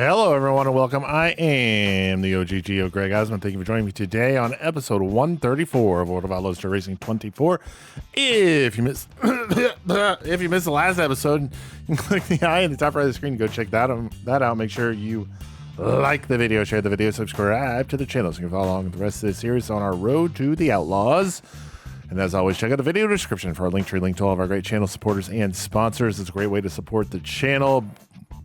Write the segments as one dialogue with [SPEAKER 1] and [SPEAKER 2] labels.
[SPEAKER 1] Hello, everyone, and welcome. I am the OGGO, Greg Osmond. Thank you for joining me today on episode 134 of World of Outlaws to Racing 24. If you missed, if you missed the last episode, you can click the eye in the top right of the screen. Go check that out. Make sure you like the video, share the video, subscribe to the channel so you can follow along with the rest of this series on our road to the Outlaws. And as always, check out the video description for our link to all of our great channel supporters and sponsors. It's a great way to support the channel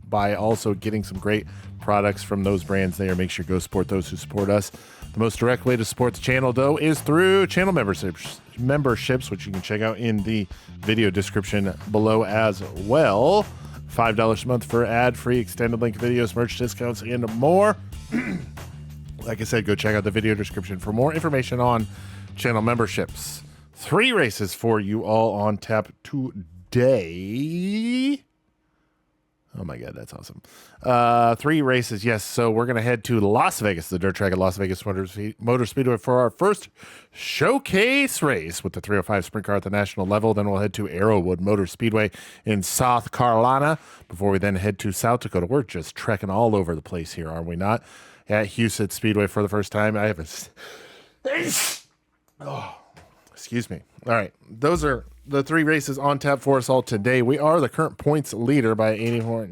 [SPEAKER 1] by also getting some great products from those brands there. Make sure you go support those who support us. The most direct way to support the channel, though, is through channel memberships, which you can check out in the video description below as well. $5 a month for ad-free extended link videos, merch discounts, and more. Like I said, go check out the video description for more information on channel memberships. 3 races for you all on tap today. Oh my God, that's awesome. 3 races, yes. So we're going to head to Las Vegas, the dirt track at Las Vegas Motor Speedway for our first showcase race with the 305 sprint car at the national level. Then we'll head to Arrowwood Motor Speedway in South Carolina before we then head to South Dakota. We're just trekking all over the place here, are we not? At Houston Speedway for the first time. I have a... Oh, excuse me. All right, those are the 3 races on tap for us all today. We are the current points leader by 84,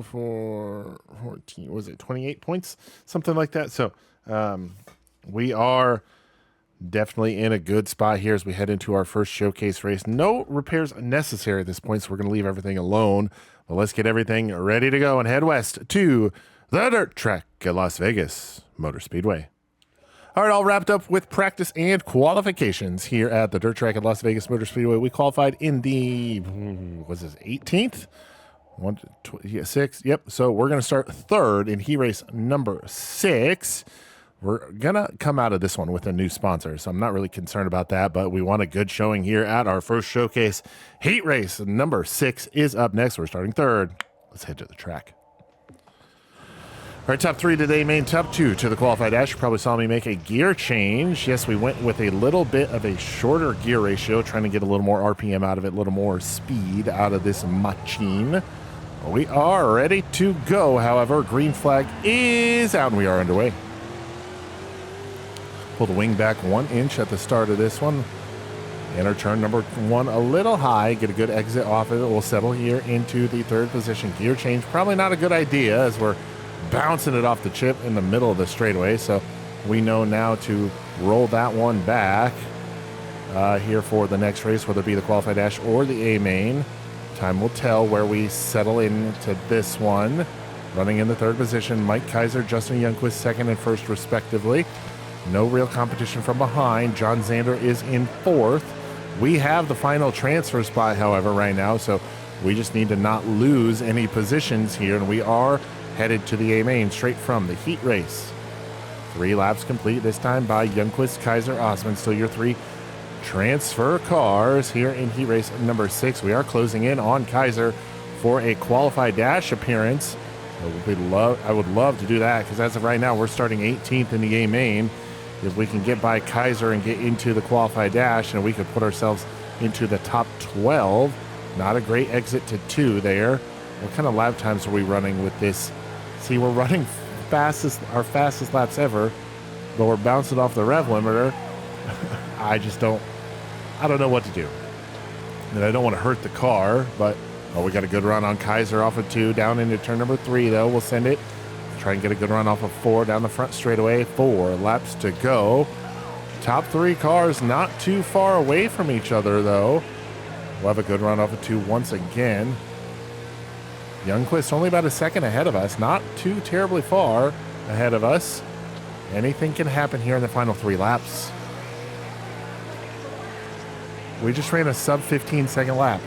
[SPEAKER 1] 04, 14. Was it 28 points? Something like that. So we are definitely in a good spot here as we head into our first showcase race. No repairs necessary at this point, so we're going to leave everything alone. But let's get everything ready to go and head west to the dirt track at Las Vegas Motor Speedway. All right, all wrapped up with practice and qualifications here at the dirt track at Las Vegas Motor Speedway. We qualified in the, was this 18th? 6, yep. So we're going to start 3rd in heat race number 6. We're going to come out of this one with a new sponsor, so I'm not really concerned about that, but we want a good showing here at our first showcase. Heat race number 6 is up next. We're starting 3rd. Let's head to the track. All right, top 3 today, main top 2 to the qualified dash. You probably saw me make a gear change. Yes, we went with a little bit of a shorter gear ratio, trying to get a little more RPM out of it, a little more speed out of this machine. We are ready to go. However, green flag is out and we are underway. Pull the wing back 1 inch at the start of this one. Enter turn number 1 a little high. Get a good exit off of it. We'll settle here into the 3rd position. Gear change, probably not a good idea as we're bouncing it off the chip in the middle of the straightaway, so we know now to roll that one back here for the next race, whether it be the qualified dash or the A main. Time will tell where we settle into this one. Running in the 3rd position, Mike Kaiser, Justin Youngquist 2nd and 1st respectively. No real competition from behind. John Zander is in 4th. We have the final transfer spot, however, right now, so we just need to not lose any positions here, and we are headed to the A main straight from the heat race. 3 laps complete this time by Youngquist, Kaiser, Osmond. Still your 3 transfer cars here in heat race number 6. We are closing in on Kaiser for a qualified dash appearance. I would love to do that because as of right now, we're starting 18th in the A main. If we can get by Kaiser and get into the qualified dash, and we could put ourselves into the top 12. Not a great exit to 2 there. What kind of lap times are we running with this? See, we're running our fastest laps ever, but we're bouncing off the rev limiter. I don't know what to do. And I don't want to hurt the car, but we got a good run on Kaiser off of 2, down into turn number 3, though. We'll send it. Try and get a good run off of 4, down the front straightaway. 4 laps to go. Top 3 cars not too far away from each other, though. We'll have a good run off of 2 once again. Youngquist only about a second ahead of us, not too terribly far ahead of us. Anything can happen here in the final 3 laps. We just ran a sub 15-second lap.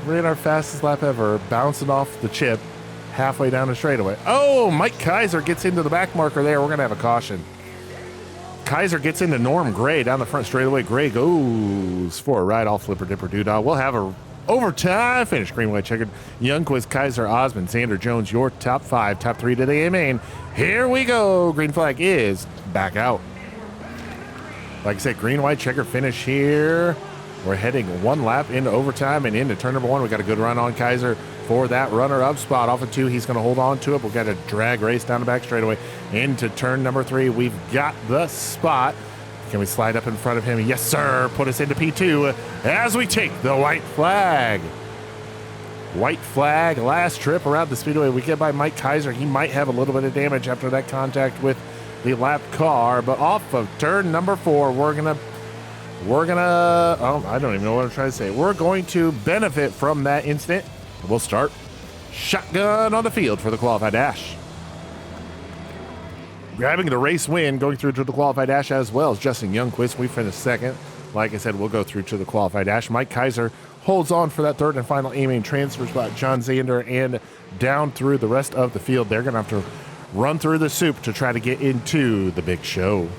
[SPEAKER 1] Ran our fastest lap ever, bouncing off the chip halfway down the straightaway. Oh, Mike Kaiser gets into the back marker there. We're going to have a caution. Kaiser gets into Norm Gray down the front straightaway. Gray goes for a ride, all flipper dipper doodah. We'll have a overtime finish. Green, white, checkered. Youngquist, Kaiser, Osmond, Xander, Jones, your top 5. Top 3 to the A main. Here we go. Green flag is back out. Like I said, green, white, checker finish here. We're heading one lap into overtime and into turn number 1. We got a good run on Kaiser for that runner-up spot. Off of 2, he's going to hold on to it. We've got a drag race down the back straightaway into turn number 3. We've got the spot. Can we slide up in front of him? Yes, sir. Put us into P2 as we take the white flag. White flag, last trip around the speedway. We get by Mike Kaiser. He might have a little bit of damage after that contact with the lap car, but off of turn number 4, we're gonna, I don't even know what I'm trying to say. We're going to benefit from that incident. We'll start shotgun on the field for the qualified dash. Grabbing the race win, going through to the qualified dash as well as Justin Youngquist. We finished second. Like I said, we'll go through to the qualified dash. Mike Kaiser holds on for that third and final A-main transfer spot. John Zander and down through the rest of the field. They're going to have to run through the soup to try to get into the big show.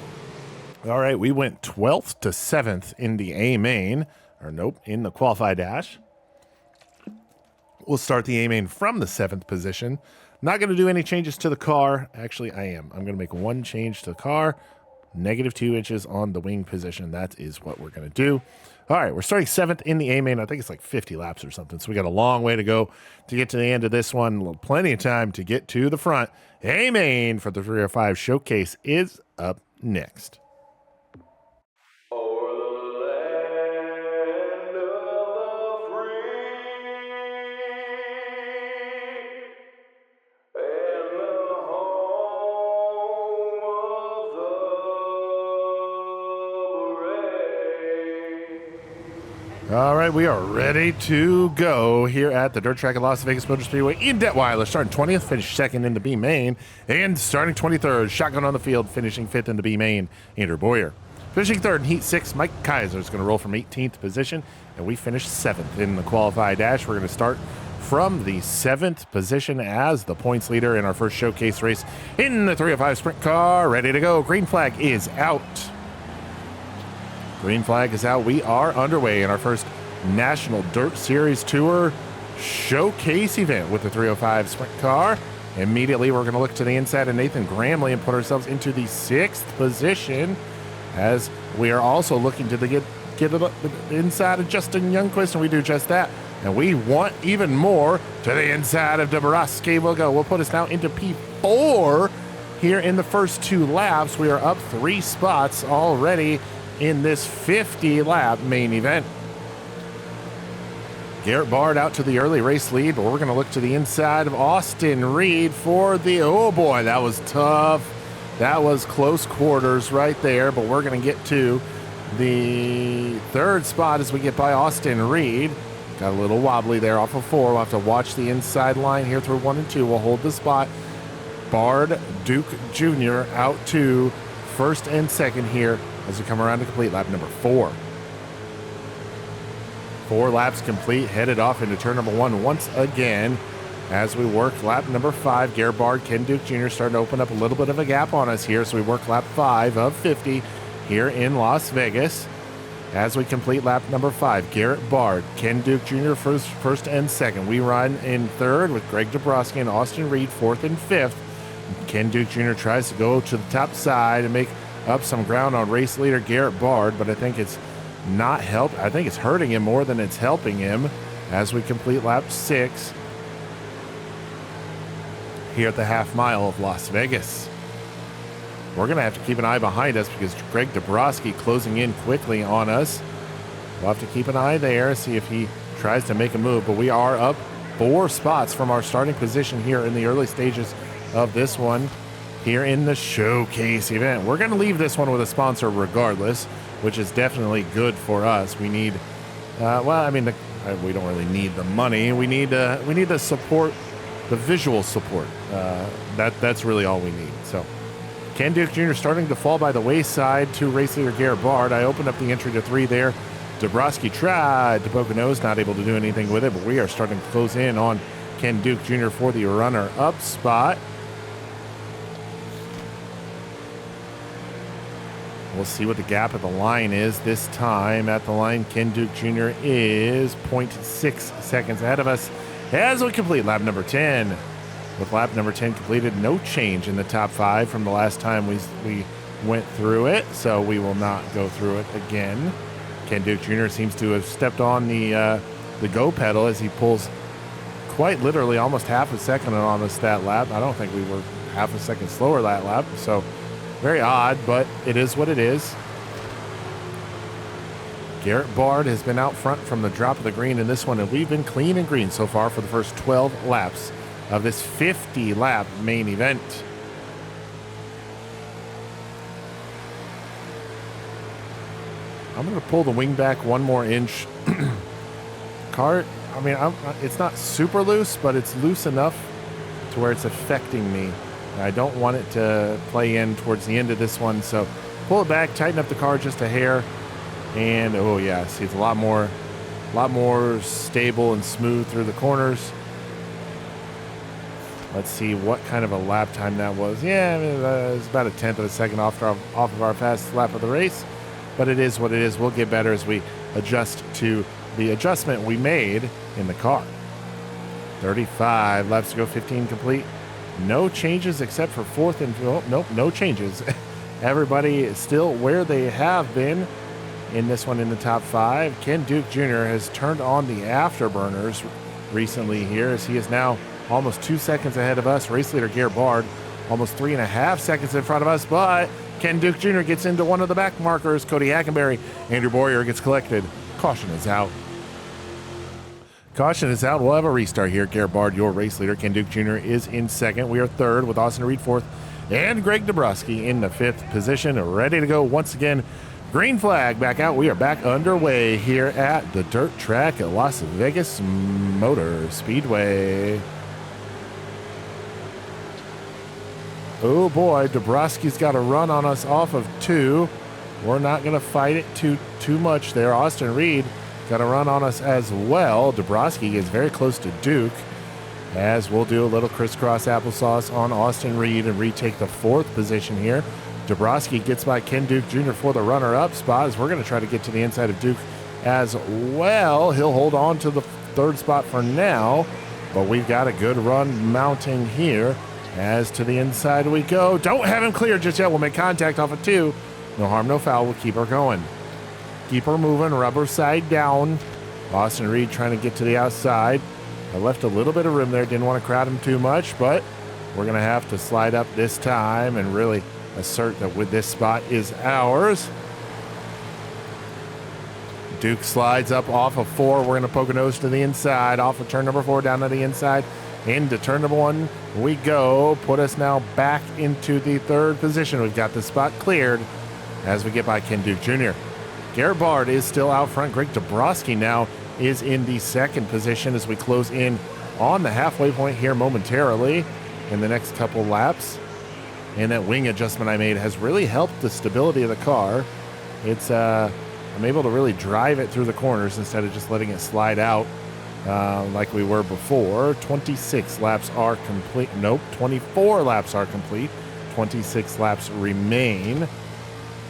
[SPEAKER 1] All right, we went 12th to 7th in the A-main. In the qualified dash. We'll start the A-main from the 7th position. Not going to do any changes to the car. Actually, I am. I'm going to make one change to the car. -2 inches on the wing position. That is what we're going to do. All right, we're starting 7th in the A-main. I think it's like 50 laps or something. So we got a long way to go to get to the end of this one. Plenty of time to get to the front. A-main for the 305 showcase is up next. All right, we are ready to go here at the dirt track at Las Vegas Motor Speedway in Detweiler. Starting 20th, finished 2nd in the B main, and starting 23rd, shotgun on the field, finishing 5th in the B main, Andrew Boyer. Finishing 3rd in Heat 6, Mike Kaiser is going to roll from 18th position, and we finished 7th in the qualified dash. We're going to start from the 7th position as the points leader in our first showcase race in the 305 sprint car. Ready to go. Green flag is out. Green flag is out. We are underway in our first National Dirt Series Tour showcase event with the 305 sprint car. Immediately, we're going to look to the inside of Nathan Gramley and put ourselves into the 6th position, as we are also looking to get it up inside of Justin Youngquist, and we do just that. And we want even more to the inside of Dabrowski. We'll put us now into P4 here in the first 2 laps. We are up 3 spots already in this 50-lap main event. Garrett Bard out to the early race lead, but we're going to look to the inside of Austin Reed for the, oh boy, that was tough. That was close quarters right there, but we're going to get to the 3rd spot as we get by Austin Reed. Got a little wobbly there off of 4. We'll have to watch the inside line here through 1 and 2. We'll hold the spot. Bard Duke Jr. out to 1st and 2nd here as we come around to complete lap number 4. 4 laps complete, headed off into turn number 1 once again as we work lap number 5. Garrett Bard, Ken Duke Jr. starting to open up a little bit of a gap on us here, so we work lap 5 of 50 here in Las Vegas. As we complete lap number 5, Garrett Bard, Ken Duke Jr. first and 2nd. We run in 3rd with Greg Dabrowski and Austin Reed 4th and 5th. Ken Duke Jr. tries to go to the top side and make up some ground on race leader Garrett Bard, but I think it's not help. I think it's hurting him more than it's helping him as we complete lap 6 here at the half mile of Las Vegas. We're going to have to keep an eye behind us because Greg Dabrowski closing in quickly on us. We'll have to keep an eye there, see if he tries to make a move, but we are up 4 spots from our starting position here in the early stages of this one here in the showcase event. We're going to leave this one with a sponsor regardless, which is definitely good for us. We need, we don't really need the money. We need the support, the visual support. That's really all we need. So Ken Duke Jr. starting to fall by the wayside to race leader Garrett Bard. I opened up the entry to 3 there. Dabrowski tried to poke a nose, not able to do anything with it, but we are starting to close in on Ken Duke Jr. for the runner-up spot. We'll see what the gap at the line is this time. At the line, Ken Duke Jr. is 0.6 seconds ahead of us as we complete lap number 10. With lap number 10 completed, no change in the top 5 from the last time we went through it, so we will not go through it again. Ken Duke Jr. seems to have stepped on the go pedal as he pulls quite literally almost half a second on us that lap. I don't think we were half a second slower that lap, so very odd, but it is what it is. Garrett Bard has been out front from the drop of the green in this one, and we've been clean and green so far for the first 12 laps of this 50-lap main event. I'm going to pull the wing back one more inch. Car, I mean, it's not super loose, but it's loose enough to where it's affecting me. I don't want it to play in towards the end of this one, so pull it back, tighten up the car just a hair, and oh yeah, see, it's a lot more stable and smooth through the corners. Let's see what kind of a lap time that was. Yeah, it was about a tenth of a second off of our fastest lap of the race, but it is what it is. We'll get better as we adjust to the adjustment we made in the car. 35 laps to go, 15 complete. No changes except for fourth and nope, no changes. Everybody is still where they have been in this one in the top 5. Ken Duke Jr. has turned on the afterburners recently here as he is now almost 2 seconds ahead of us. Race leader Garrett Bard almost 3.5 seconds in front of us, but Ken Duke Jr. gets into one of the back markers. Cody Hackenberry, Andrew Boyer gets collected. Caution is out. Caution is out. We'll have a restart here. Garrett Bard, your race leader. Ken Duke Jr. is in second. We are third with Austin Reed fourth and Greg Dabrowski in the 5th position. Ready to go once again. Green flag back out. We are back underway here at the dirt track at Las Vegas Motor Speedway. Oh boy, Dabrowski's got a run on us off of 2. We're not going to fight it too much there. Austin Reed got a run on us as well. Dabrowski is very close to Duke, as we'll do a little crisscross applesauce on Austin Reed and retake the 4th position here. Dabrowski gets by Ken Duke Jr. for the runner-up spot, as we're going to try to get to the inside of Duke as well. He'll hold on to the 3rd spot for now, but we've got a good run mounting here. As to the inside we go. Don't have him clear just yet. We'll make contact off of 2. No harm, no foul. We'll keep her going. Keep her moving, rubber side down. Austin Reed trying to get to the outside. I left a little bit of room there. Didn't want to crowd him too much, but we're going to have to slide up this time and really assert that with this spot is ours. Duke slides up off of 4. We're going to poke a nose to the inside. Off of turn number 4, down to the inside. Into turn number 1 we go. Put us now back into the 3rd position. We've got the spot cleared as we get by Ken Duke Jr. Garrett Bard is still out front. Greg Dabrowski now is in the 2nd position as we close in on the halfway point here momentarily in the next couple laps. And that wing adjustment I made has really helped the stability of the car. It's I'm able to really drive it through the corners instead of just letting it slide out like we were before. 26 laps are complete. Nope, 24 laps are complete. 26 laps remain.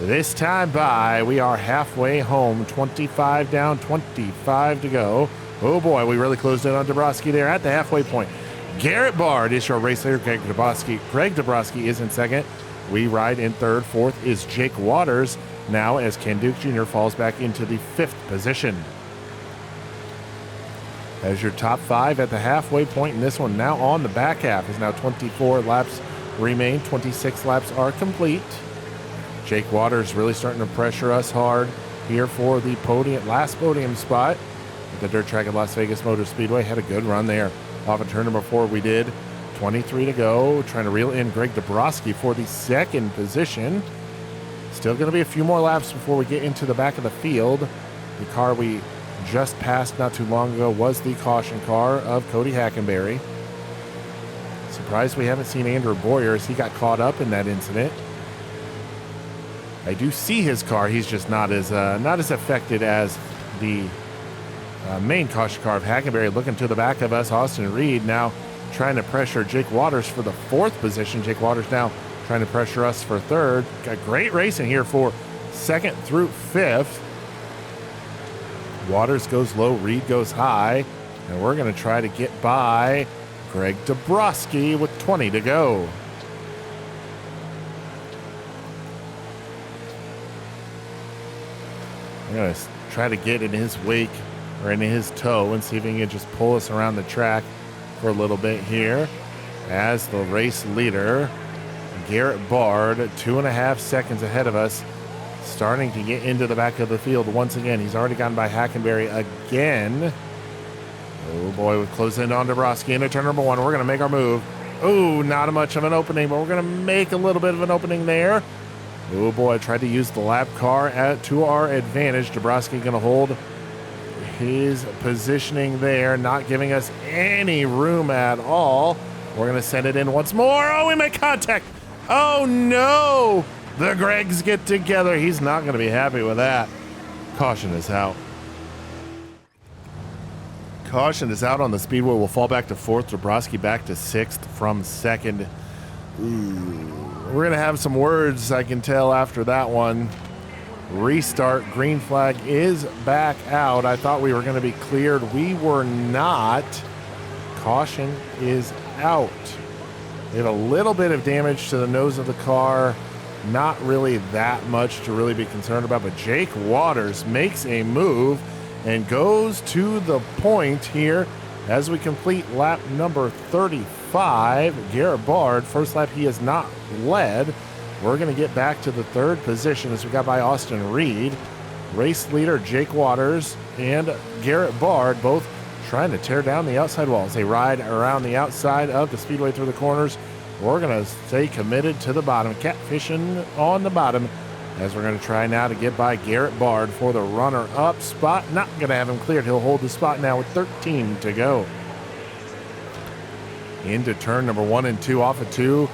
[SPEAKER 1] This time by, we are halfway home. 25 down, 25 to go. Oh boy, we really closed in on Dabrowski there at the halfway point. Garrett Bard is your race leader. Greg Dabrowski is in 2nd. We ride in 3rd. 4th is Jake Waters now as Ken Duke Jr. falls back into the 5th position. As your top 5 at the halfway point in this one, now on the back half, is now 24 laps remain. 26 laps are complete. Jake Waters really starting to pressure us hard here for the last podium spot at the dirt track at Las Vegas Motor Speedway. Had a good run there. Off of turn number 4 we did. 23 to go. Trying to reel in Greg Dabrowski for the 2nd position. Still going to be a few more laps before we get into the back of the field. The car we just passed not too long ago was the caution car of Cody Hackenberry. Surprised we haven't seen Andrew Boyer as he got caught up in that incident. I do see his car. He's just not as affected as the main caution car of Hackenberry. Looking to the back of us, Austin Reed now trying to pressure Jake Waters for the 4th position. Jake Waters now trying to pressure us for 3rd. Got great racing here for 2nd through 5th. Waters goes low, Reed goes high, and we're going to try to get by Greg Dabrowski with 20 to go. I'm going to try to get in his wake or in his toe and see if he can just pull us around the track for a little bit here. As the race leader, Garrett Bard, 2.5 seconds ahead of us, starting to get into the back of the field once again. He's already gone by Hackenberry again. Oh boy, we close in on Dabrowski into turn number 1. We're going to make our move. Oh, not much of an opening, but we're going to make a little bit of an opening there. Oh boy, tried to use the lap car to our advantage. Dabrowski going to hold his positioning there, not giving us any room at all. We're going to send it in once more. Oh, we make contact. Oh no! The Gregs get together. He's not going to be happy with that. Caution is out. Caution is out on the speedway. We'll fall back to 4th. Dabrowski back to 6th from 2nd. Ooh. We're going to have some words, I can tell, after that one. Restart. Green flag is back out. I thought we were going to be cleared. We were not. Caution is out. We have a little bit of damage to the nose of the car. Not really that much to really be concerned about, but Jake Waters makes a move and goes to the point here as we complete lap number 35. Garrett Bard, first lap he has not led. We're going to get back to the 3rd position as we got by Austin Reed. Race leader Jake Waters and Garrett Bard both trying to tear down the outside walls. They ride around the outside of the speedway through the corners. We're going to stay committed to the bottom, catfishing on the bottom, as we're going to try now to get by Garrett Bard for the runner-up spot. Not going to have him cleared. He'll hold the spot now with 13 to go. Into turn number 1 and 2, off of 2.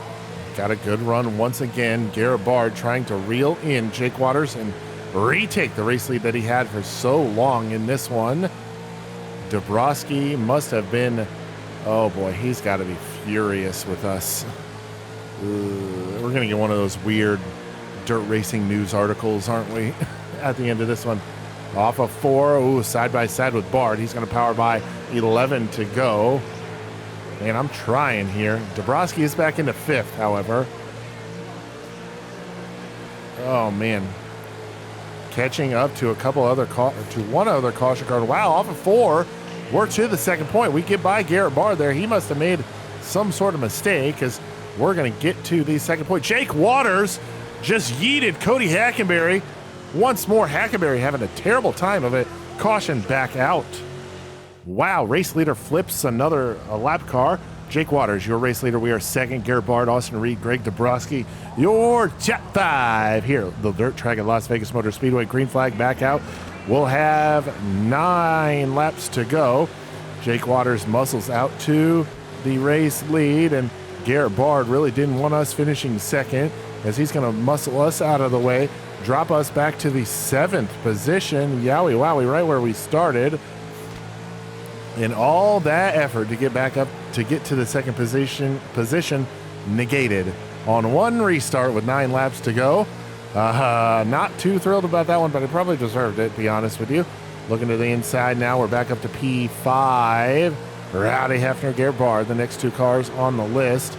[SPEAKER 1] Got a good run once again. Garrett Bard trying to reel in Jake Waters and retake the race lead that he had for so long in this one. Dabrowski must have been, oh boy, he's got to be furious with us. We're going to get one of those weird dirt racing news articles, aren't we, at the end of this one. Off of 4, ooh, side by side with Bard. He's going to power by 11 to go. And I'm trying here. Dabrowski is back into 5th, however. Oh, man. Catching up to one other caution car. Wow, off of 4. We're to the 2nd point. We get by Garrett Bard there. He must have made some sort of mistake, because we're going to get to the 2nd point. Jake Waters just yeeted Cody Hackenberry. Once more, Hackenberry having a terrible time of it. Caution back out. Wow, race leader flips another lap car. Jake Waters, your race leader. We are 2nd. Garrett Bard, Austin Reed, Greg Dabrowski, your top 5 here. The dirt track at Las Vegas Motor Speedway. Green flag back out. We'll have 9 laps to go. Jake Waters muscles out to the race lead, and Garrett Bard really didn't want us finishing 2nd, as he's going to muscle us out of the way, drop us back to the 7th position. Yowie wowie, right where we started. And all that effort to get back up to get to the 2nd position negated on one restart with 9 laps to go. Not too thrilled about that one, but I probably deserved it, to be honest with you. Looking to the inside now, we're back up to P5. Rowdy Hefner, Garrett Bard, the next 2 cars on the list.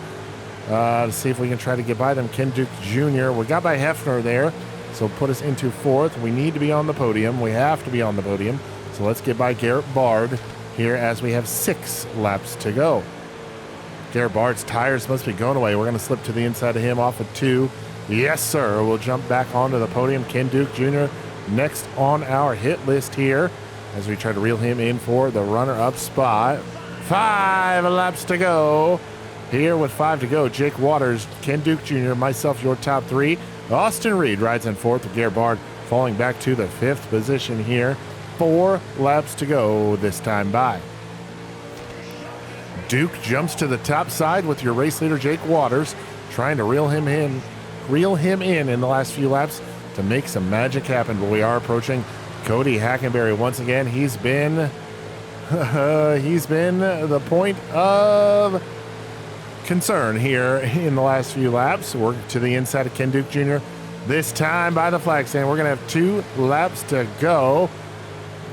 [SPEAKER 1] To see if we can try to get by them. Ken Duke Jr. We got by Hefner there, so put us into 4th. We need to be on the podium. We have to be on the podium. So let's get by Garrett Bard here as we have 6 laps to go. Garrett Bard's tires must be going away. We're going to slip to the inside of him off of 2. Yes, sir. We'll jump back onto the podium. Ken Duke Jr. next on our hit list here as we try to reel him in for the runner-up spot. 5 laps to go. Here with 5 to go, Jake Waters, Ken Duke Jr., myself, your top 3. Austin Reed rides in 4th with Garrett Bard falling back to the 5th position here. 4 laps to go this time by. Duke jumps to the top side with your race leader, Jake Waters, trying to reel him in the last few laps to make some magic happen. But we are approaching Cody Hackenberry once again. He's been the point of concern here in the last few laps. We're to the inside of Ken Duke Jr. this time by the flag stand. We're going to have 2 laps to go.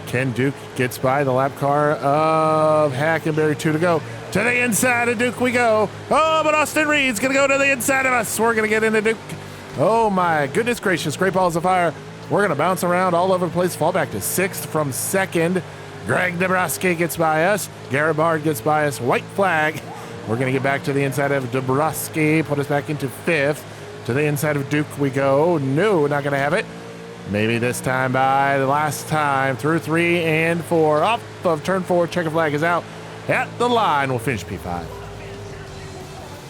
[SPEAKER 1] Ken Duke gets by the lap car of Hackenberry. 2 to go. To the inside of Duke we go. Oh, but Austin Reed's going to go to the inside of us. We're going to get into Duke. Oh, my goodness gracious. Great balls of fire. We're going to bounce around all over the place, fall back to 6th from 2nd. Greg Dabrowski gets by us. Garrett Bard gets by us. White flag. We're going to get back to the inside of Dabrowski, put us back into 5th. To the inside of Duke we go. No, not going to have it. Maybe this time by the last time. Through 3 and 4. Off of turn 4. Checker flag is out. At the line, we'll finish P5.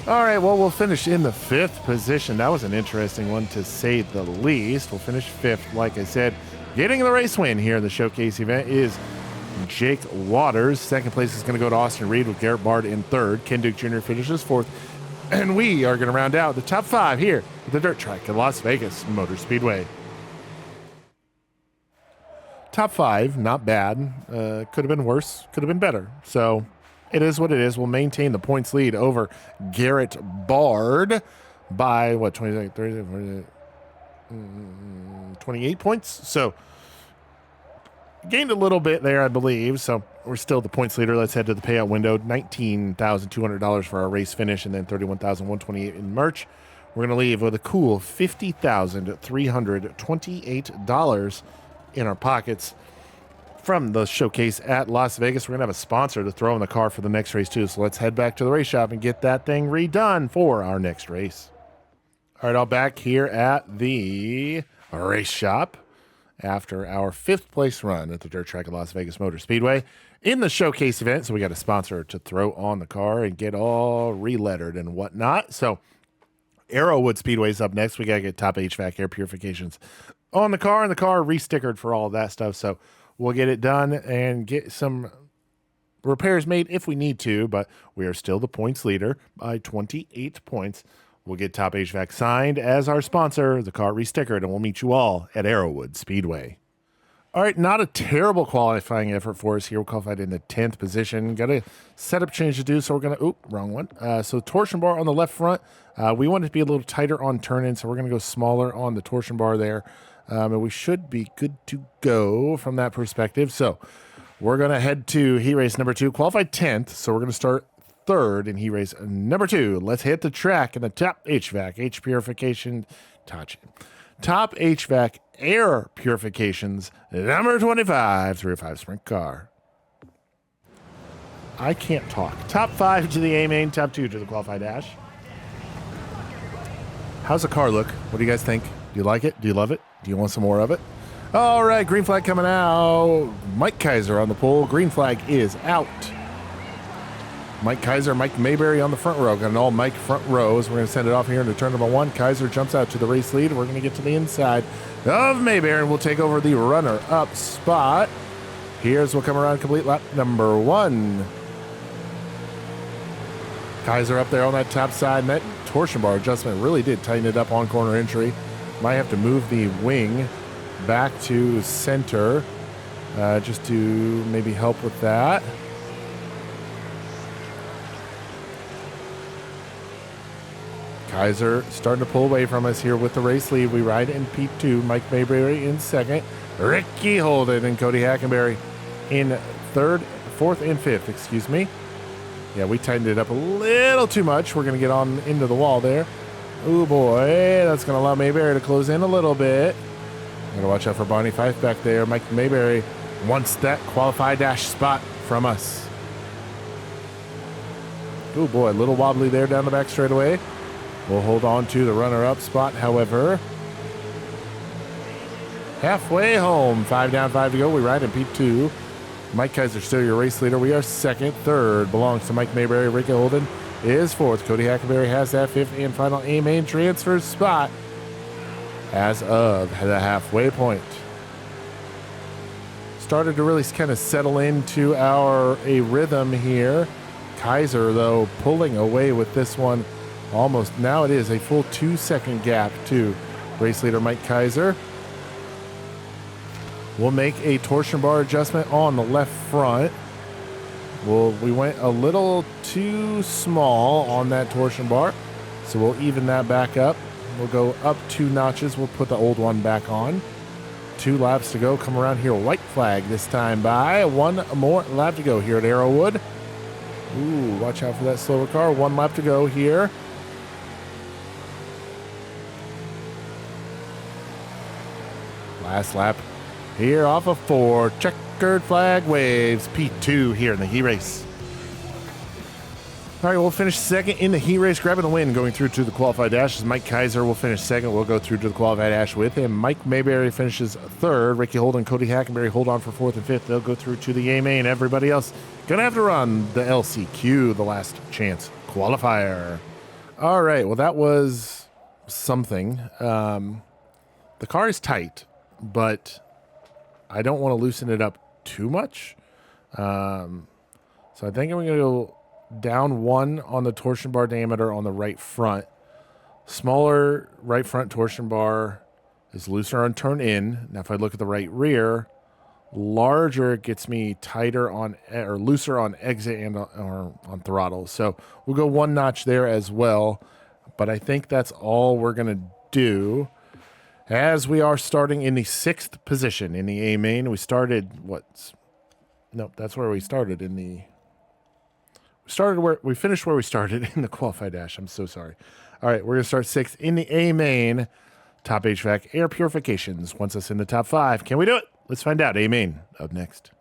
[SPEAKER 1] All right, well, we'll finish in the 5th position. That was an interesting one, to say the least. We'll finish 5th, like I said. Getting the race win here in the showcase event is Jake Waters. 2nd place is going to go to Austin Reed with Garrett Bard in 3rd. Ken Duke Jr. finishes 4th. And we are going to round out the top 5 here at the dirt track at Las Vegas Motor Speedway. Top 5, not bad. Could have been worse, could have been better. So it is what it is. We'll maintain the points lead over Garrett Bard by, 28 points. So gained a little bit there, I believe. So we're still the points leader. Let's head to the payout window. $19,200 for our race finish, and then $31,128 in merch. We're going to leave with a cool $50,328 in our pockets from the showcase at Las Vegas. We're going to have a sponsor to throw in the car for the next race too. So let's head back to the race shop and get that thing redone for our next race. All right, all back here at the race shop after our 5th place run at the dirt track at Las Vegas Motor Speedway in the showcase event. So we got a sponsor to throw on the car and get all relettered and whatnot. So Arrowwood Speedway's up next. We got to get top HVAC air purifications on the car, and the car restickered for all of that stuff. So we'll get it done and get some repairs made if we need to, but we are still the points leader by 28 points. We'll get Top HVAC signed as our sponsor, the car restickered, and we'll meet you all at Arrowwood Speedway. All right, not a terrible qualifying effort for us here. We qualified in the 10th position. Got a setup change to do, so we're going to, wrong one. So torsion bar on the left front. We want it to be a little tighter on turn-in, so we're going to go smaller on the torsion bar there. And we should be good to go from that perspective. So we're going to head to heat race number 2, qualified 10th. So we're going to start 3rd in heat race number 2. Let's hit the track in the Top HVAC, H Purification, Top HVAC Air Purifications, number 25, 305 Sprint Car. I can't talk. Top 5 to the A-Main, top 2 to the qualified dash. How's the car look? What do you guys think? Do you like it? Do you love it? Do you want some more of it? All right, green flag coming out. Mike Kaiser on the pole. Green flag is out. Mike Kaiser, Mike Mayberry on the front row. Got an all Mike front rows. We're going to send it off here into turn number 1. Kaiser jumps out to the race lead. We're going to get to the inside of Mayberry, and we'll take over the runner-up spot. Here's we'll come around complete lap number 1. Kaiser up there on that top side, and that torsion bar adjustment really did tighten it up on corner entry. Might have to move the wing back to center just to maybe help with that. Kaiser starting to pull away from us here with the race lead. We ride in P2. Mike Mayberry in 2nd. Ricky Holden and Cody Hackenberry in 3rd, 4th, and 5th, excuse me. Yeah, we tightened it up a little too much. We're going to get on into the wall there. Oh boy, that's going to allow Mayberry to close in a little bit. Got to watch out for Barney Fife back there. Mike Mayberry wants that qualified dash spot from us. Oh boy, a little wobbly there down the back straightaway. We'll hold on to the runner-up spot, however. Halfway home, 5 down, 5 to go. We ride in P2. Mike Kaiser still your race leader. We are 2nd. 3rd belongs to Mike Mayberry. Ricky Holden is 4th. Cody Hackenberry has that 5th and final A-Main transfer spot as of the halfway point. Started to really kind of settle into a rhythm here. Kaiser, though, pulling away with this one. Almost now it is a full 2-second gap to race leader Mike Kaiser. We'll make a torsion bar adjustment on the left front. We went a little too small on that torsion bar, so we'll even that back up. We'll go up 2 notches. We'll put the old one back on. 2 laps to go. Come around here. White flag this time by. 1 more lap to go here at Arrowwood. Ooh, watch out for that slower car. 1 lap to go here. Last lap here off of 4. Checkered flag waves. P2 here in the heat race. All right, we'll finish second in the heat race, grabbing the win, going through to the qualified dash. Mike Kaiser will finish second. We'll go through to the qualified dash with him. Mike Mayberry finishes third. Ricky Holden, Cody Hackenberry hold on for fourth and fifth. They'll go through to the A main. Everybody else going to have to run the LCQ, the last chance qualifier. All right, well, that was something. The car is tight, but I don't want to loosen it up too much. So I think I'm going to go down 1 on the torsion bar diameter on the right front. Smaller right front torsion bar is looser on turn in. Now if I look at the right rear, larger gets me tighter on or looser on exit and on throttle. So we'll go 1 notch there as well. But I think that's all we're going to do. As we are starting in the 6th position in the A main, we started that's where we started in the. We finished where we started in the qualified dash. I'm so sorry. All right, we're going to start 6th in the A main. Top HVAC air purifications wants us in the top 5. Can we do it? Let's find out. A main up next.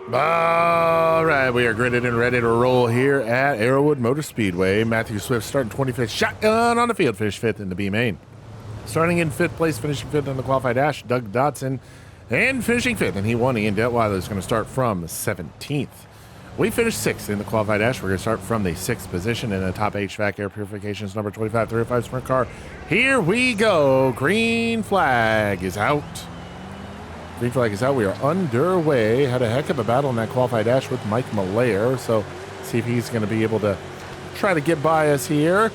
[SPEAKER 1] All right, we are gridded and ready to roll here at Arrowwood Motor Speedway. Matthew Swift starting 25th, shotgun on the field, finished 5th in the B main. Starting in 5th place, finishing 5th in the qualified dash, Doug Dotson, and finishing 5th, and he won. Ian Detweiler is going to start from 17th. We finished 6th in the qualified dash. We're going to start from the 6th position in the top HVAC air purifications, number 2535 sprint car. Here we go. Green flag is out. Green flag is out. We are underway. Had a heck of a battle in that qualified dash with Mike Malaire. So see if he's going to be able to try to get by us here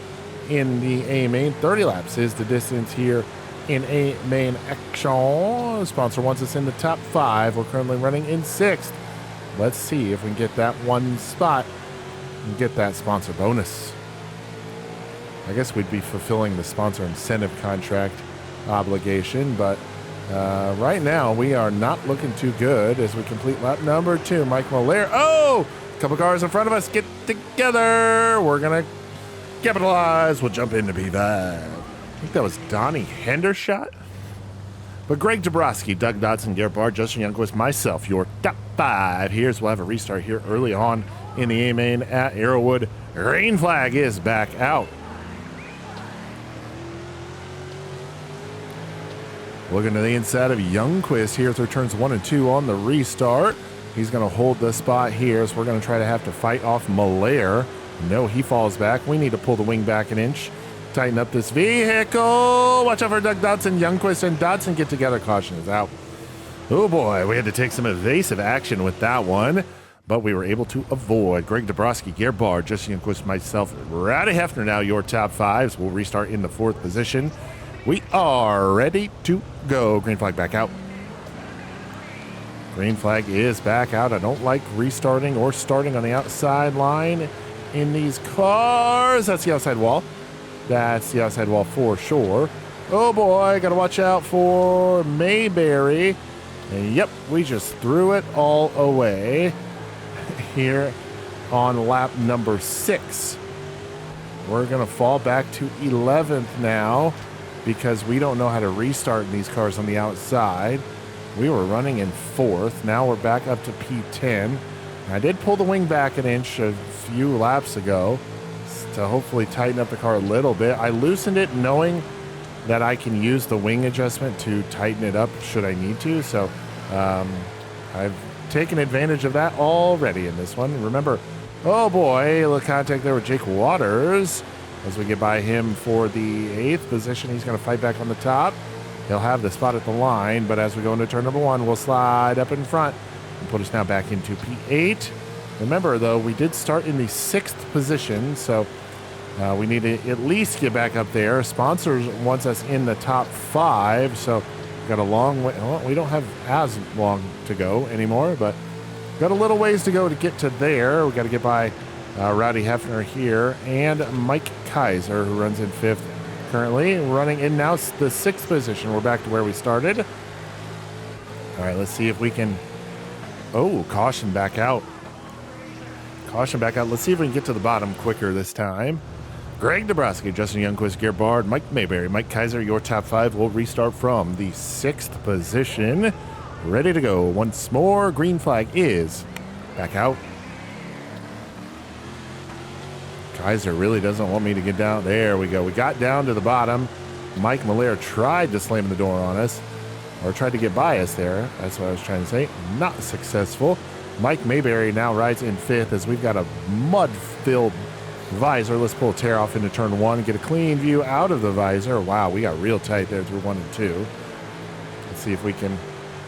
[SPEAKER 1] in the A main. 30 laps is the distance here in A main action. The sponsor wants us in the top 5. We're currently running in 6th. Let's see if we can get that 1 spot and get that sponsor bonus. I guess we'd be fulfilling the sponsor incentive contract obligation, but right now, we are not looking too good as we complete lap number 2. Mike Malaire. Oh! A couple cars in front of us. Get together. We're going to capitalize. We'll jump into P5. I think that was Donnie Hendershot. But Greg Dabrowski, Doug Dodson, Garrett Barr, Justin Youngquist, myself, your top 5. We'll have a restart here early on in the A main at Arrowwood. Green flag is back out. Looking to the inside of Youngquist here through turns 1 and 2 on the restart. He's going to hold the spot here, so we're going to try to have to fight off Malaire. No, he falls back. We need to pull the wing back an inch. Tighten up this vehicle. Watch out for Doug Dodson. Youngquist and Dodson get together. Caution is out. Oh boy, we had to take some evasive action with that one, but we were able to avoid. Greg Dabrowski, Garrett Barr, Justin Youngquist, myself, Rowdy Hefner now your top 5s. We'll restart in the 4th position. We are ready to go. Green flag back out. Green flag is back out. I don't like restarting or starting on the outside line in these cars. That's the outside wall. That's the outside wall for sure. Oh boy, got to watch out for Mayberry. And yep, we just threw it all away here on lap number 6. We're going to fall back to 11th now, because we don't know how to restart in these cars on the outside. We were running in 4th. Now we're back up to P10. I did pull the wing back an inch a few laps ago to hopefully tighten up the car a little bit. I loosened it knowing that I can use the wing adjustment to tighten it up should I need to. So I've taken advantage of that already in this one. Remember, oh boy, a little contact there with Jake Waters. As we get by him for the 8th position, he's going to fight back on the top. He'll have the spot at the line, but as we go into turn number 1, we'll slide up in front and put us now back into P8. Remember, though, we did start in the 6th position, so we need to at least get back up there. Sponsors wants us in the top 5, so we've got a long way. Well, we don't have as long to go anymore, but got a little ways to go to get to there. We got to get by Rowdy Hefner here and Mike Kaiser, who runs in 5th currently running in now the 6th position. We're back to where we started. All right, let's see if we can... Oh, caution back out. Caution back out. Let's see if we can get to the bottom quicker this time. Greg Dabrowski, Justin Youngquist, Garrett Bard, Mike Mayberry, Mike Kaiser, your top 5 will restart from the 6th position. Ready to go. Once more, green flag is back out. Kaiser really doesn't want me to get down. There we go. We got down to the bottom. Mike Malaire tried to slam the door on us, or tried to get by us there. That's what I was trying to say. Not successful. Mike Mayberry now rides in 5th as we've got a mud-filled visor. Let's pull a tear off into turn 1. Get a clean view out of the visor. Wow, we got real tight there through 1 and 2. Let's see if we can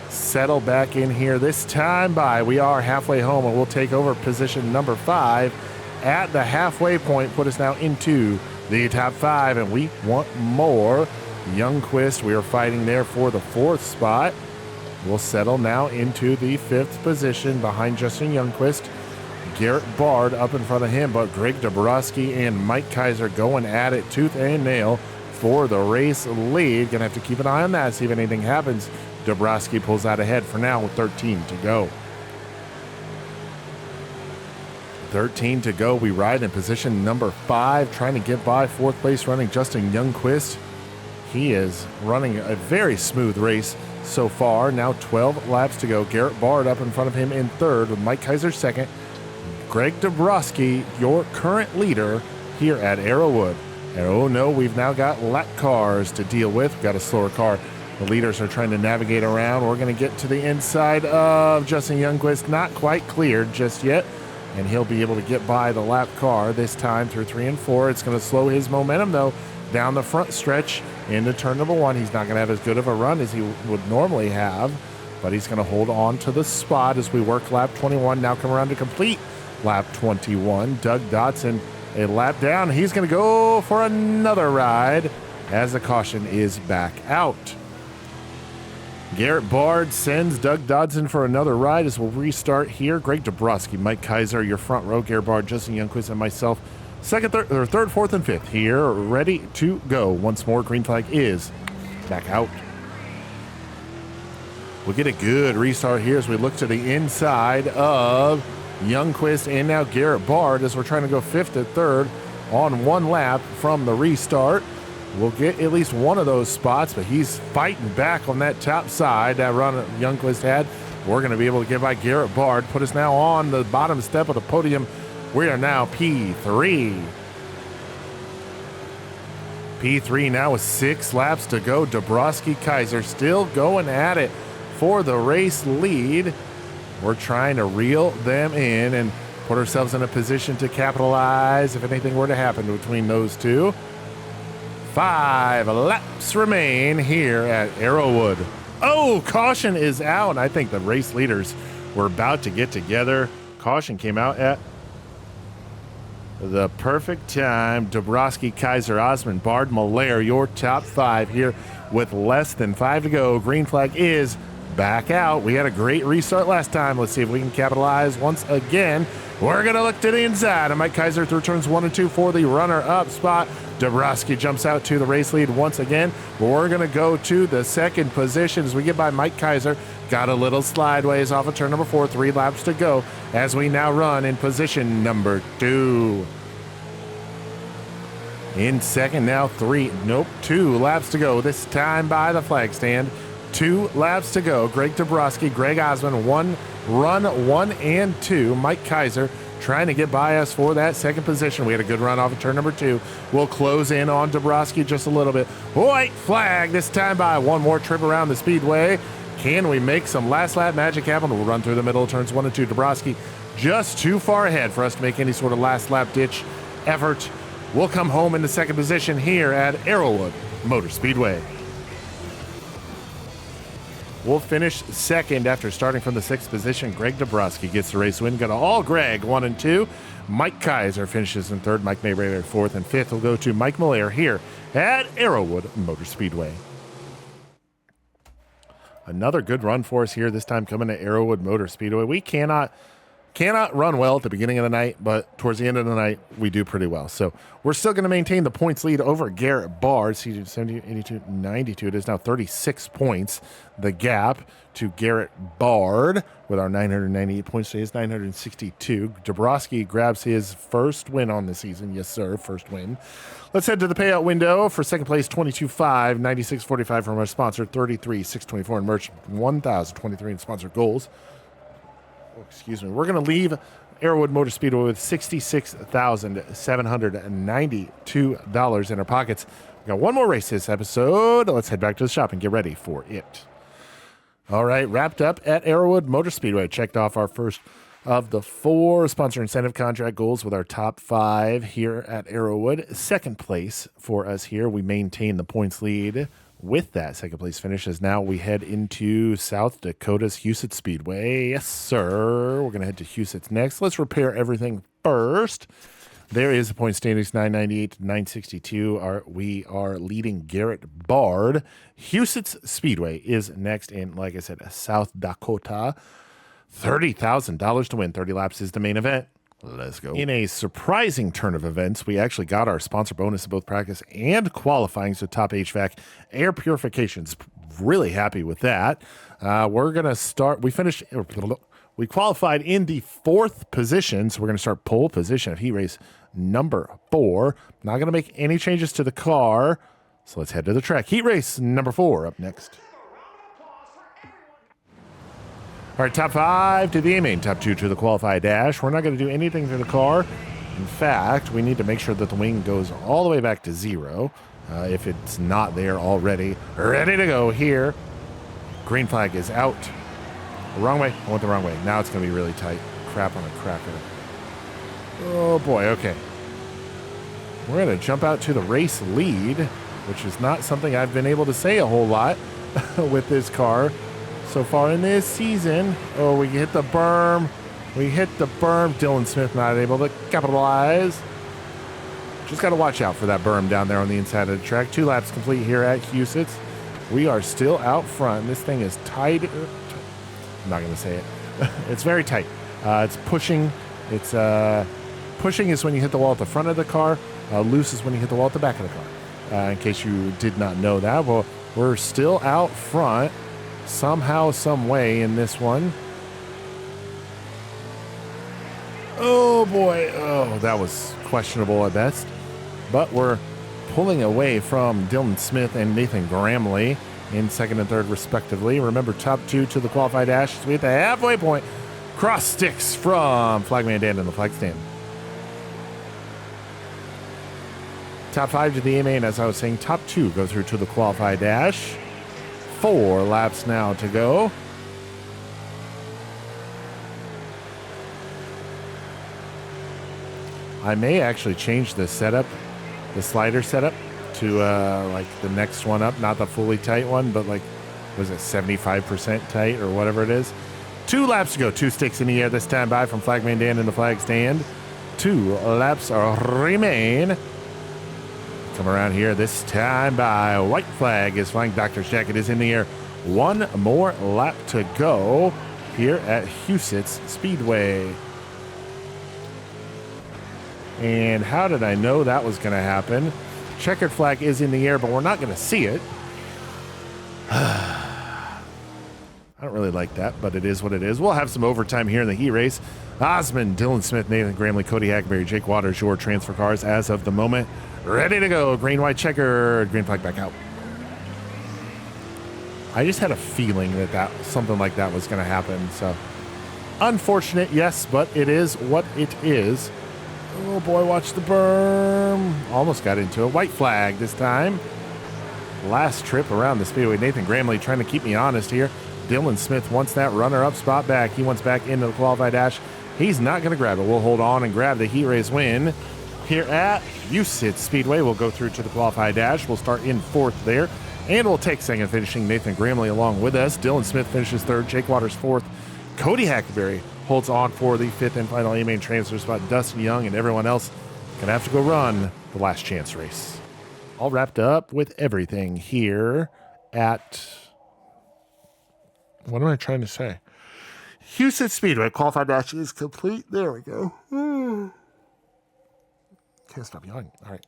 [SPEAKER 1] settle back in here this time by. We are halfway home, and we'll take over position number 5 at the halfway point. Put us now into the top 5, and we want more. Youngquist, we are fighting there for the 4th spot. We'll settle now into the 5th position behind Justin Youngquist. Garrett Bard up in front of him, but Greg Dabrowski and Mike Kaiser going at it tooth and nail for the race lead. Gonna have to keep an eye on that, see if anything happens. Dabrowski pulls out ahead for now with 13 to go. 13 to go. We ride in position number 5, trying to get by 4th place running Justin Youngquist. He is running a very smooth race so far. Now 12 laps to go. Garrett Bard up in front of him in 3rd with Mike Kaiser 2nd. Greg Dabrowski, your current leader here at Arrowwood. And oh no, we've now got lap cars to deal with. We've got a slower car. The leaders are trying to navigate around. We're going to get to the inside of Justin Youngquist. Not quite cleared just yet. And he'll be able to get by the lap car this time through 3 and 4. It's going to slow his momentum, though, down the front stretch into turn number 1. He's not going to have as good of a run as he would normally have, but he's going to hold on to the spot as we work lap 21. Now come around to complete lap 21. Doug Dotson, a lap down. He's going to go for another ride as the caution is back out. Garrett Bard sends Doug Dodson for another ride as we'll restart here. Greg Dabrowski, Mike Kaiser, your front row. Garrett Bard, Justin Youngquist, and myself. 2nd, 3rd, 4th, and 5th here, ready to go. Once more, green flag is back out. We'll get a good restart here as we look to the inside of Youngquist and now Garrett Bard as we're trying to go 5th to 3rd on 1 lap from the restart. We'll get at least one of those spots, but he's fighting back on that top side that run Youngquist had. We're going to be able to get by Garrett Bard, put us now on the bottom step of the podium. We are now P3. P3 now with 6 laps to go. Dabrowski, Kaiser still going at it for the race lead. We're trying to reel them in and put ourselves in a position to capitalize if anything were to happen between those two. 5 laps remain here at Arrowwood. Oh, caution is out. I think the race leaders were about to get together. Caution came out at the perfect time. Dabrowski, Kaiser, Osmond, Bard, Malaire, your top 5 here with less than 5 to go. Green flag is back out. We had a great restart last time. Let's see if we can capitalize once again. We're going to look to the inside. And Mike Kaiser through turns 1 and 2 for the runner-up spot. Dabrowski jumps out to the race lead once again. We're going to go to the 2nd position as we get by Mike Kaiser. Got a little slideways off of turn number 4. 3 laps to go as we now run in position number 2. In 2nd now, 2 laps to go. This time by the flag stand. 2 laps to go. Greg Dabrowski, Greg Osmond, 1 run, 1 and 2. Mike Kaiser trying to get by us for that 2nd position. We had a good run off of turn number 2. We'll close in on Dabrowski just a little bit. White flag this time by. 1 more trip around the speedway. Can we make some last lap magic happen? We'll run through the middle of turns 1 and 2. Dabrowski just too far ahead for us to make any sort of last lap ditch effort. We'll come home in the 2nd position here at Arrowwood Motor Speedway. We'll finish 2nd after starting from the 6th position. Greg Dabrowski gets the race win. Got all Greg 1 and 2. Mike Kaiser finishes in 3rd. Mike Mayberry 4th, and 5th will go to Mike Malaire here at Arrowwood Motor Speedway. Another good run for us here, this time coming to Arrowwood Motor Speedway. We cannot Cannot run well at the beginning of the night, but towards the end of the night, we do pretty well. So we're still going to maintain the points lead over Garrett Bard. See, 70, 82, 92. It is now 36 points. The gap to Garrett Bard with our 998 points today is 962. Dabrowski grabs his first win on the season. Yes, sir, first win. Let's head to the payout window for second place, 22.5, 96.45 from our sponsor, 33.624 in merch, 1,023 in sponsor goals. Excuse me. We're going to leave Arrowwood Motor Speedway with $66,792 in our pockets. We got one more race this episode. Let's head back to the shop and get ready for it. All right, wrapped up at Arrowwood Motor Speedway. Checked off our first of the 4 sponsor incentive contract goals with our top 5 here at Arrowwood. Second place for us here. We maintain the points lead with that second place finish as now we head into South Dakota's Huset's Speedway. Yes, sir. We're going to head to Huset's next. Let's repair everything first. There is the point standings, 998 to 962. We are leading Garrett Bard. Huset's Speedway is next in, like I said, South Dakota. $30,000 to win. 30 laps is the main event. Let's go. In a surprising turn of events, we actually got our sponsor bonus in both practice and qualifying, so Top HVAC Air Purification's really happy with that. We're going to start, we qualified in the 4th position, so we're going to start pole position of heat race number 4. Not going to make any changes to the car, so let's head to the track. Heat race number 4 up next. All right, top 5 to the A-main, top 2 to the qualified dash. We're not going to do anything to the car. In fact, we need to make sure that the wing goes all the way back to 0 if it's not there already. Ready to go here. Green flag is out. Wrong way. I went the wrong way. Now it's going to be really tight. Crap on a cracker. Oh, boy. Okay. We're going to jump out to the race lead, which is not something I've been able to say a whole lot with this car so far in this season. Oh, we hit the berm. We hit the berm. Dylan Smith not able to capitalize. Just got to watch out for that berm down there on the inside of the track. 2 laps complete here at Huset's. We are still out front. This thing is tight. I'm not going to say it. It's very tight. It's pushing. It's pushing is when you hit the wall at the front of the car. Loose is when you hit the wall at the back of the car. In case you did not know that. Well, we're still out front. Somehow, some way in this one. Oh, boy. Oh, that was questionable at best. But we're pulling away from Dylan Smith and Nathan Gramley in second and third, respectively. Remember, top 2 to the qualified dash. We hit the halfway point. Cross sticks from Flagman Dan in the flag stand. Top 5 to the A-main, as I was saying. Top 2 go through to the qualified dash. 4 laps now to go. I may actually change the setup, the slider setup, to like the next one up, not the fully tight one, but like, was it 75% tight or whatever it is? 2 laps to go. 2 sticks in the air this time by from Flagman Dan in the flag stand. 2 laps remain. Come around here this time by white flag is flying. Doctor's jacket is in the air. 1 more lap to go here at Huset's Speedway. And how did I know that was going to happen? Checkered flag is in the air, but we're not going to see it. I don't really like that, but it is what it is. We'll have some overtime here in the heat race. Osmond, Dylan Smith, Nathan Gramley, Cody Hackberry, Jake Waters, your transfer cars as of the moment. Ready to go. Green, white, checker. Green flag back out. I just had a feeling that something like that was going to happen. So unfortunate, yes, but it is what it is. Oh, boy, watch the berm. Almost got into a white flag this time. Last trip around the speedway. Nathan Gramley trying to keep me honest here. Dylan Smith wants that runner-up spot back. He wants back into the qualified dash. He's not going to grab it. We'll hold on and grab the heat race win here at Huset's Speedway. We'll go through to the qualified dash. We'll start in 4th there, and we'll take second, finishing Nathan Gramley along with us. Dylan Smith finishes 3rd. Jake Waters 4th. Cody Hackberry holds on for the 5th and final A-main transfer spot. Dustin Young and everyone else going to have to go run the last chance race. All wrapped up with everything here at... What am I trying to say? Houston Speedway qualified dash is complete. There we go. Can't stop yawning. All right.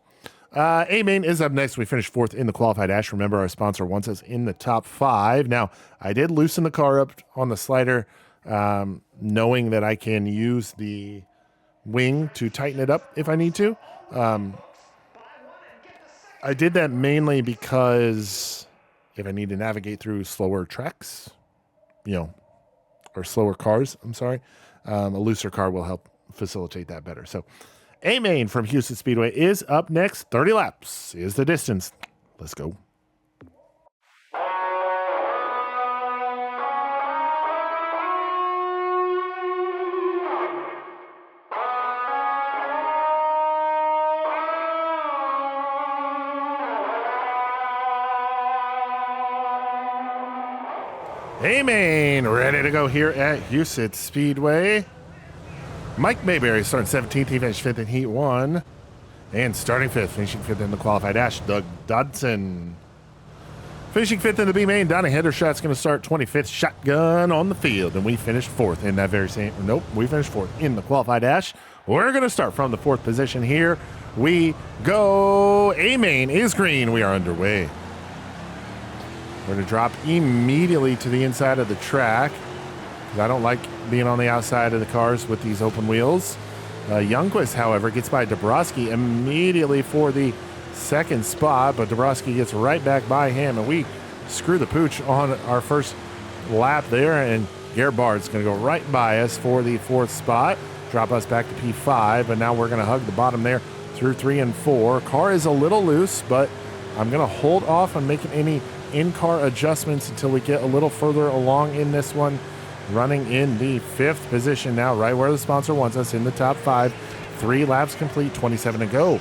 [SPEAKER 1] A-Main is up next. We finished 4th in the qualified dash. Remember, our sponsor wants us in the top 5. Now, I did loosen the car up on the slider, knowing that I can use the wing to tighten it up if I need to. I did that mainly because if I need to navigate through slower tracks, or slower cars, I'm sorry, a looser car will help facilitate that better. So A-Main from Houston Speedway is up next. 30 laps is the distance. Let's go. A-Main ready to go here at Houston Speedway. Mike Mayberry starting 17th. He finished 5th in Heat 1. And starting 5th, finishing 5th in the qualified dash, Doug Dodson. Finishing 5th in the B-Main, Donnie Hendershot's going to start 25th shotgun on the field. And we finished 4th in that very same, we finished 4th in the qualified dash. We're going to start from the 4th position here. We go. A-Main is green. We are underway. We're going to drop immediately to the inside of the track, because I don't like being on the outside of the cars with these open wheels. Youngquist, however, gets by Dabrowski immediately for the 2nd spot, but Dabrowski gets right back by him, and we screw the pooch on our first lap there, and Garrett Bard's going to go right by us for the 4th spot, drop us back to P5, but now we're going to hug the bottom there through 3 and 4. Car is a little loose, but I'm going to hold off on making any in-car adjustments until we get a little further along in this one. Running in the 5th position now, right where the sponsor wants us, in the top 5. 3 laps complete, 27 to go.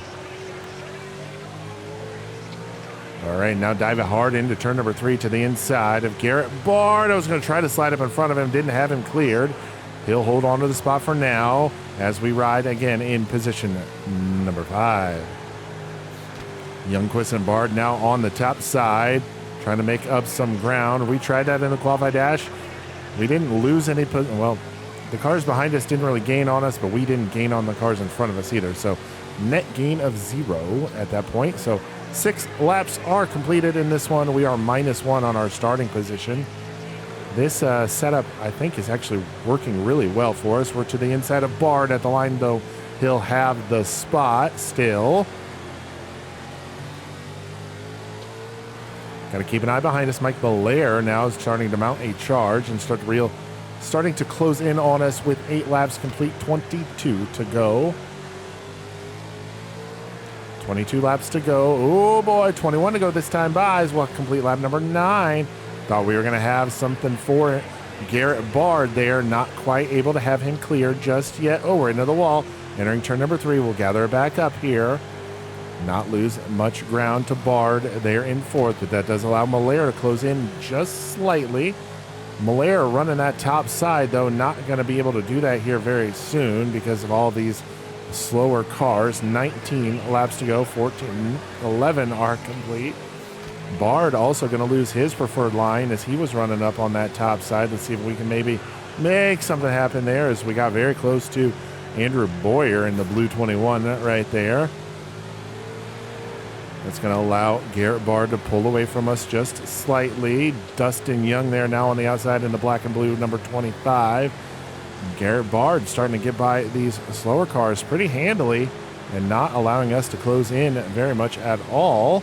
[SPEAKER 1] All right, now dive it hard into turn number 3 to the inside of Garrett Bard. I was going to try to slide up in front of him, didn't have him cleared. He'll hold on to the spot for now as we ride again in position number 5. Youngquist and Bard now on the top side, trying to make up some ground. We tried that in the qualified dash. We didn't lose any, well, the cars behind us didn't really gain on us, but we didn't gain on the cars in front of us either. So net gain of 0 at that point. So 6 laps are completed in this one. We are -1 on our starting position. This setup, I think, is actually working really well for us. We're to the inside of Bard at the line, though. He'll have the spot still. Got to keep an eye behind us. Mike Belair now is starting to mount a charge and starting to close in on us with 8 laps complete, 22 to go. 22 laps to go. Oh boy, 21 to go this time by as well. Complete lap number 9. Thought we were going to have something for Garrett Bard there. Not quite able to have him cleared just yet. Oh, we're into the wall. Entering turn number 3. We'll gather it back up here. Not lose much ground to Bard there in 4th, but that does allow Malaire to close in just slightly. Malaire running that top side, though, not going to be able to do that here very soon because of all these slower cars. 19 laps to go, 11 are complete. Bard also going to lose his preferred line as he was running up on that top side. Let's see if we can maybe make something happen there as we got very close to Andrew Boyer in the blue 21 right there. That's going to allow Garrett Bard to pull away from us just slightly. Dustin Young there now on the outside in the black and blue number 25. Garrett Bard starting to get by these slower cars pretty handily and not allowing us to close in very much at all.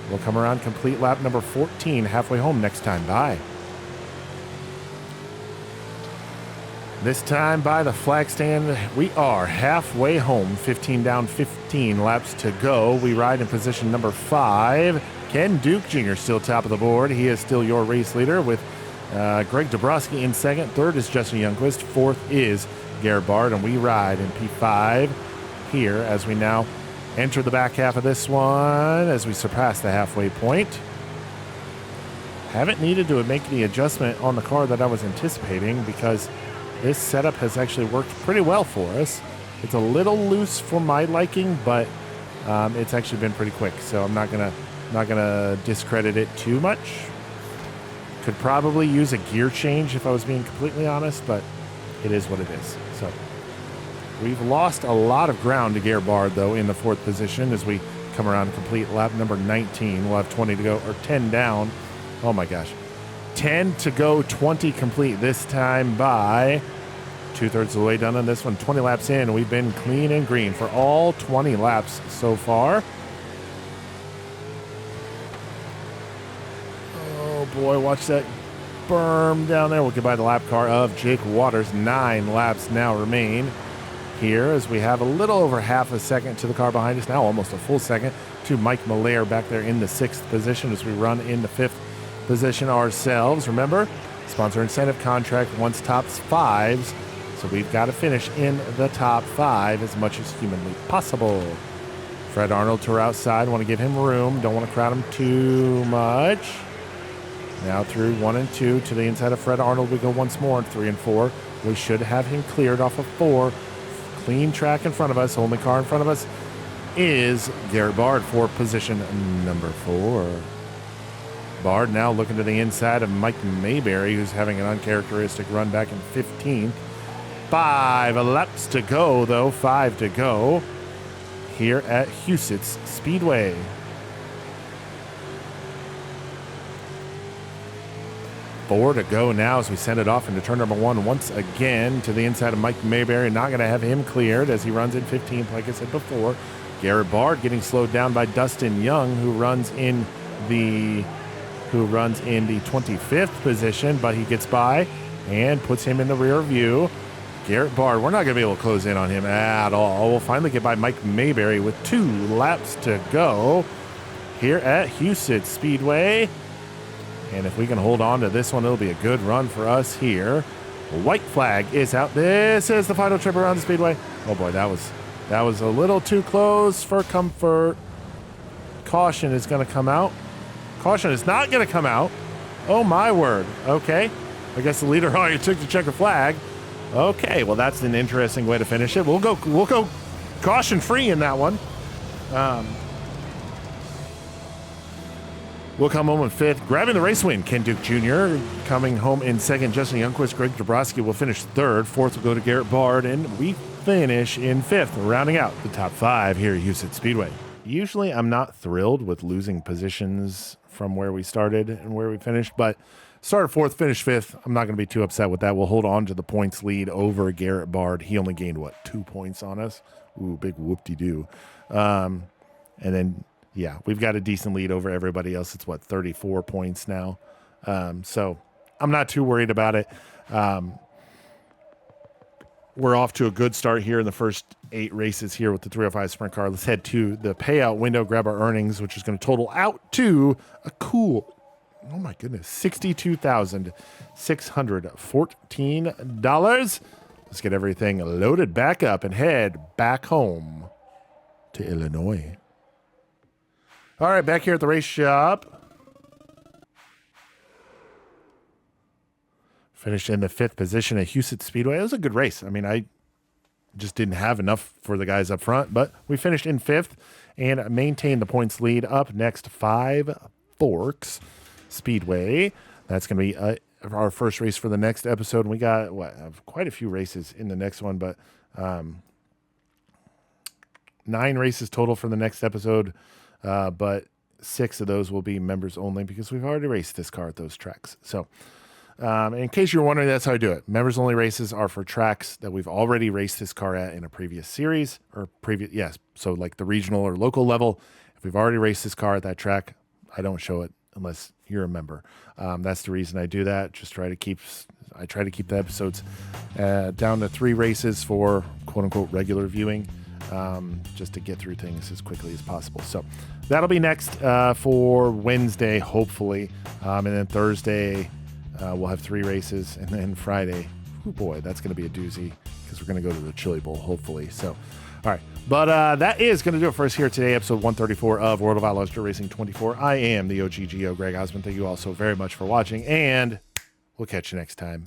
[SPEAKER 1] We'll come around complete lap number 14, halfway home next time by. This time by the flag stand, we are halfway home, 15 down, 15 laps to go. We ride in position number 5. Ken Duke Jr. still top of the board. He is still your race leader with Greg Dabrowski in 2nd. 3rd is Justin Youngquist. 4th is Garrett Bard, and we ride in P5 here as we now enter the back half of this one as we surpass the halfway point. Haven't needed to make the adjustment on the car that I was anticipating because this setup has actually worked pretty well for us. It's a little loose for my liking, but it's actually been pretty quick, so I'm not gonna discredit it too much. Could probably use a gear change if I was being completely honest, but it is what it is. So we've lost a lot of ground to Garrett Bard, though, in the 4th position as we come around and complete lap number 19. We'll have 20 to go, or 10 down. Oh, my gosh. 10 to go, 20 complete this time by 2/3 of the way done on this one. 20 laps in. We've been clean and green for all 20 laps so far. Oh, boy, watch that berm down there. We'll get by the lap car of Jake Waters. 9 laps now remain here as we have a little over half a second to the car behind us now, almost a full second to Mike Malaire back there in the 6th position as we run in the 5th position ourselves. Remember, sponsor incentive contract once tops 5s, so we've got to finish in the top 5 as much as humanly possible. Fred Arnold to our outside, want to give him room, don't want to crowd him too much. Now through 1 and 2 to the inside of Fred Arnold we go once more. 3 and 4, we should have him cleared off of 4. Clean track in front of us. Only car in front of us is Garrett Bard for position number 4. Bard now looking to the inside of Mike Mayberry, who's having an uncharacteristic run back in 15th. 5 laps to go, though. 5 to go here at Huset's Speedway. Four to go now as we send it off into turn number 1 once again to the inside of Mike Mayberry. Not going to have him cleared as he runs in 15th, like I said before. Garrett Bard getting slowed down by Dustin Young, who runs in the 25th position, but he gets by and puts him in the rear view. Garrett Bard, we're not going to be able to close in on him at all. We'll finally get by Mike Mayberry with 2 laps to go here at Huset Speedway. And if we can hold on to this one, it'll be a good run for us here. White flag is out. This is the final trip around the Speedway. Oh boy, that was a little too close for comfort. Caution is going to come out. Caution is not going to come out. Oh my word. Okay. I guess the leader already took the checker flag. Okay, well that's an interesting way to finish it. We'll go caution free in that one. We'll come home in 5th, grabbing the race win. Ken Duke Jr. coming home in 2nd. Justin Youngquist, Greg Dabrowski will finish 3rd. 4th will go to Garrett Bard, and we finish in 5th, rounding out the top 5 here at Huset Speedway. Usually I'm not thrilled with losing positions from where we started and where we finished, but started 4th, finished 5th. I'm not going to be too upset with that. We'll hold on to the points lead over Garrett Bard. He only gained, 2 points on us? Ooh, big whoop-de-doo. And then, yeah, we've got a decent lead over everybody else. It's 34 points now. So I'm not too worried about it. We're off to a good start here in the first 8 races here with the 305 Sprint Car. Let's head to the payout window, grab our earnings, which is going to total out to a cool, oh my goodness, $62,614. Let's get everything loaded back up and head back home to Illinois. All right, back here at the race shop. Finished in the 5th position at Huset Speedway. It was a good race. I mean, I just didn't have enough for the guys up front, but we finished in 5th and maintained the points lead. Up next, 5 Forks Speedway. That's going to be our first race for the next episode. We got quite a few races in the next one, but 9 races total for the next episode. But 6 of those will be members only because we've already raced this car at those tracks. So in case you're wondering, that's how I do it. Members only races are for tracks that we've already raced this car at in a previous series yes. So like the regional or local level, if we've already raced this car at that track, I don't show it unless you're a member. That's the reason I do that. I try to keep the episodes down to 3 races for quote unquote regular viewing. Just to get through things as quickly as possible. So that'll be next for Wednesday, hopefully. And then Thursday, we'll have 3 races. And then Friday, oh boy, that's going to be a doozy because we're going to go to the Chili Bowl, hopefully. So, all right. But that is going to do it for us here today, episode 134 of World of Outlaws Dirt Racing 24. I am the OGGO, Greg Osmond. Thank you all so very much for watching, and we'll catch you next time.